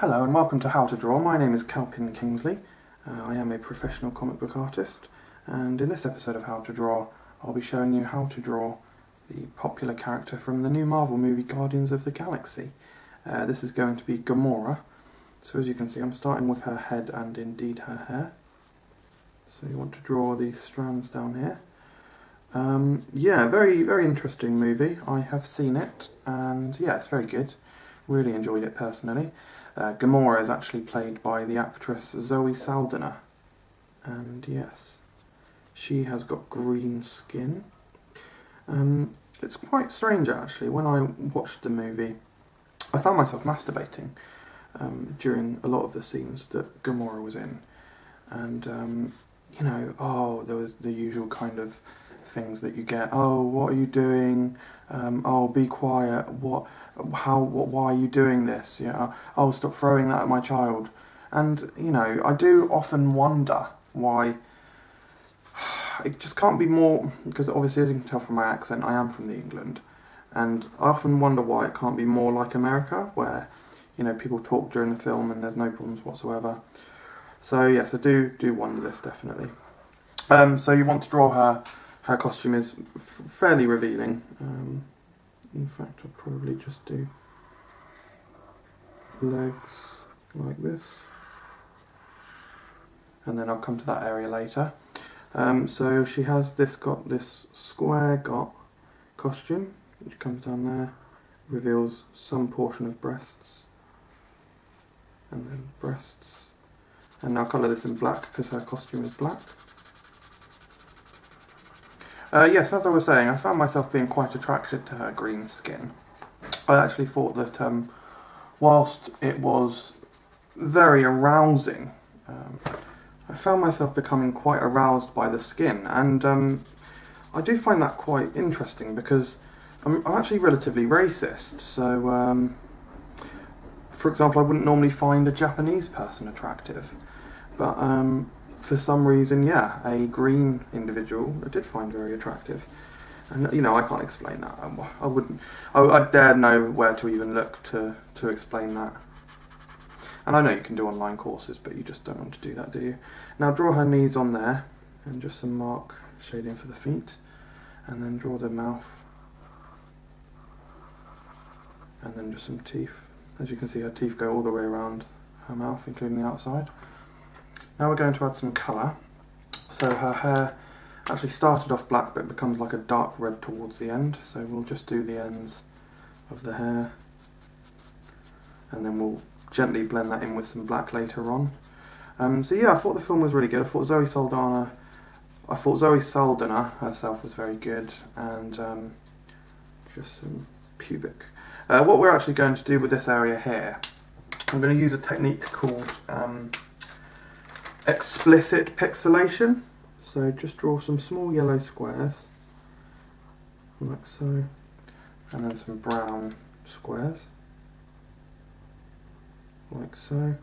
Hello and welcome to How to Draw. My name is Calpin Kingsley. I am a professional comic book artist, and in this episode of How to Draw I'll be showing you how to draw the popular character from the new Marvel movie Guardians of the Galaxy. This is going to be Gamora. So as you can see, I'm starting with her head and indeed her hair. So you want to draw these strands down here. Yeah, very interesting movie. I have seen it and yeah, it's very good. Really enjoyed it personally. Gamora is actually played by the actress Zoe Saldana, and yes, she has got green skin. It's quite strange actually. When I watched the movie, I found myself masturbating during a lot of the scenes that Gamora was in, and you know, there was the usual kind of things that you get. Oh, what are you doing? Oh, be quiet. Why are you doing this? Yeah. Oh, stop throwing that at my child. And you know, I do often wonder why it just can't be more, because obviously, as you can tell from my accent, I am from the England, and I often wonder why it can't be more like America, where you know people talk during the film and there's no problems whatsoever. So yes, I do wonder this definitely. So you want to draw her. Her costume is fairly revealing. In fact, I'll probably just do legs like this, and then I'll come to that area later. So she has got this square costume, which comes down there, reveals some portion of breasts, and then breasts. And I'll colour this in black because her costume is black. Yes, as I was saying, I found myself being quite attracted to her green skin. I actually thought that whilst it was very arousing, I found myself becoming quite aroused by the skin, and I do find that quite interesting because I'm actually relatively racist, so for example, I wouldn't normally find a Japanese person attractive, but for some reason, yeah, a green individual I did find very attractive, and you know, I can't explain that. I'd dare know where to even look to explain that. And I know you can do online courses, but you just don't want to do that, do you? Now draw her knees on there, and just some mark shading for the feet, and then draw the mouth, and then just some teeth. As you can see, her teeth go all the way around her mouth, including the outside. Now we're going to add some colour. So her hair actually started off black but becomes like a dark red towards the end, so we'll just do the ends of the hair and then we'll gently blend that in with some black later on. So yeah, I thought the film was really good. I thought Zoe Saldana herself was very good, and just some pubic. What we're actually going to do with this area here, I'm going to use a technique called Explicit Pixelation. So just draw some small yellow squares, like so, and then some brown squares, like so.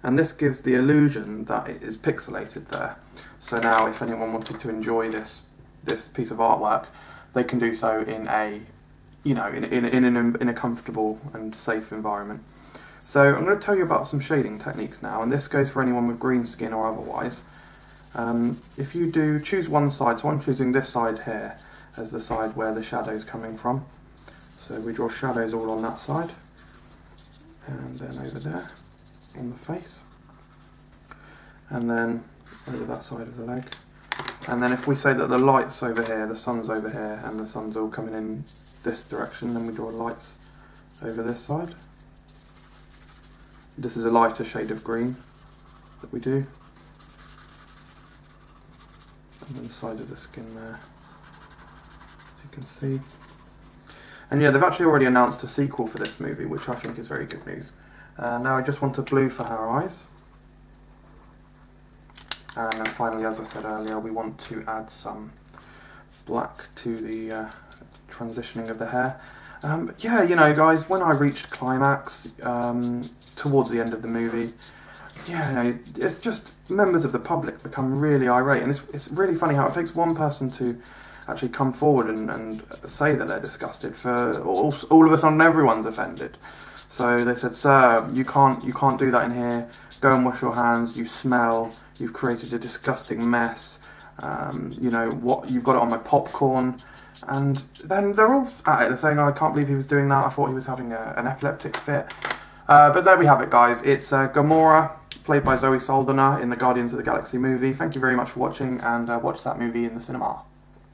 And this gives the illusion that it is pixelated there. So now if anyone wanted to enjoy this piece of artwork, they can do so in a, you know, in a comfortable and safe environment. So I'm going to tell you about some shading techniques now, and this goes for anyone with green skin or otherwise. If you do choose one side, so I'm choosing this side here as the side where the shadow's coming from. So we draw shadows all on that side, and then over there on the face, and then over that side of the leg. And then if we say that the light's over here, the sun's over here, and the sun's all coming in this direction, then we draw lights over this side. This is a lighter shade of green that we do. And then the side of the skin there, as you can see. And yeah, they've actually already announced a sequel for this movie, which I think is very good news. Now I just want a blue for her eyes. And then finally, as I said earlier, we want to add some black to the transitioning of the hair. Yeah, you know guys, when I reached climax, towards the end of the movie, yeah, you know, it's just members of the public become really irate, and it's really funny how it takes one person to actually come forward and say that they're disgusted. For all of a sudden, everyone's offended. So they said, "Sir, you can't do that in here. Go and wash your hands. You smell. You've created a disgusting mess. You know what? You've got it on my popcorn." And then they're all at it. They're saying, "Oh, I can't believe he was doing that. I thought he was having an epileptic fit." But there we have it, guys. It's Gamora, played by Zoe Saldana in the Guardians of the Galaxy movie. Thank you very much for watching, and watch that movie in the cinema.